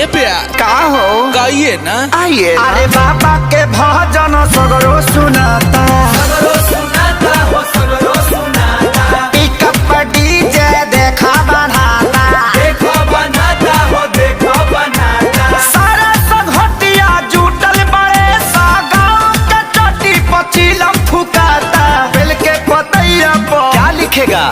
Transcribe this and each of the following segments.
ए प्यार का हो गाइए ना। आइए अरे बाबा के भजन सगरो सुनाता हो सगरो सुनाता पिकअप डीजे देखा बनाता हो देखो बनाता सारा संघटिया जुटल बड़े सा गाँव के चटी पचीलम फुकाता बेल के पतैया पर क्या लिखेगा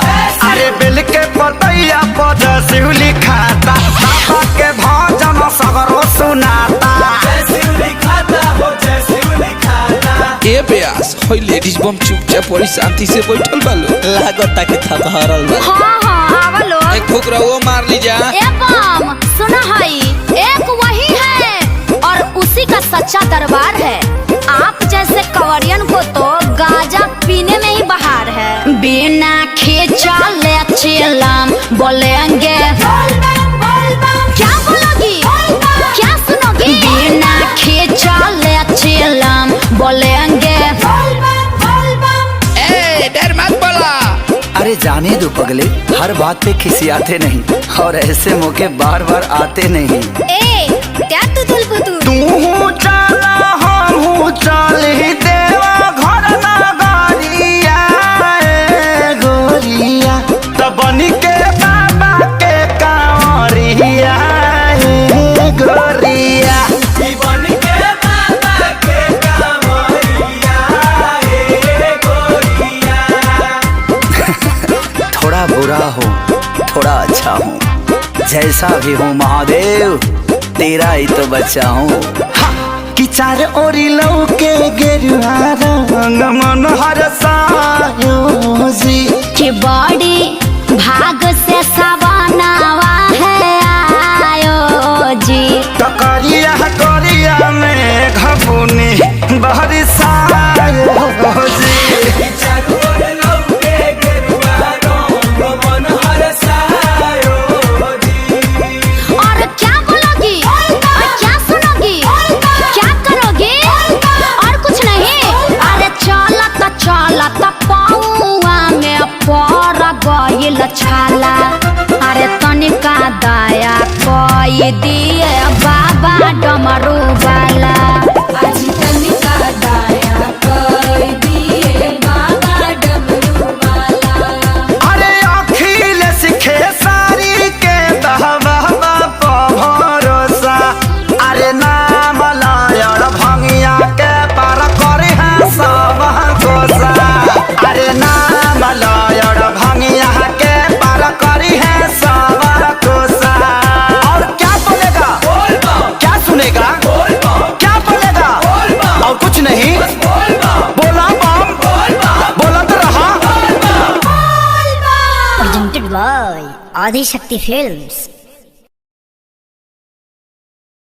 अरे बेल के पतैया पर शिव लिखाता बाबा के भजन सगरो सुनाता ए प्यास होई लेडीज बम चुपचाप बड़ी शांति से बैठल बालो लागता के थक हरल बा। हाँ हाँ आवलो एक ठोकरा वो मार ली जा। ए बम सुना है एक वही है और उसी का सच्चा दरबार है। आप जैसे कवरियन को तो गांजा पीने में ही बहार है। बिना खींचा ले चिलम बोलेंगे क्या बोलोगी क्या सुनोगी बिना खींचा ले चिलम बोलेंगे डर मत बोला। अरे जाने दो पगले हर बात पे खिसियाते नहीं और ऐसे मौके बार बार आते नहीं। ए क्या तू तू चला हम चली देवा घर ना गोरिया गोरिया तब बनी के बाबा के कांवरिया गोरिया थोड़ा बुरा हो थोड़ा अच्छा हूँ जैसा भी हूँ महादेव तेरा ही तो बच्चा हूँ कि चार ओरी लौके गेरुआ रंग मन हरसायो जी कि बड़ी भाग से सवानावा है आयो जी करिया करिया में घबुनी बरसायो जी और क्या बोलोगी और क्या सुनोगी क्या करोगी और कुछ नहीं। अरे चलत पौआ में पर गइल छाला अरे तनिका दया कई दिए बाबा डमरू वाला आज तनिका दया कई दिए बाबा डमरू वाला। अरे अखिल सिखे सारी के दहवा भरोसा अरे नाम लायर भंगिया के पार करे है सब कोसा अरे नाम लायर भंगिया के पार करी है सब कोसा। और क्या बोलेगा क्या सुनेगा क्या बोलेगा और कुछ नहीं बोला बम बोला तो रहा। presented by Adi Shakti Films।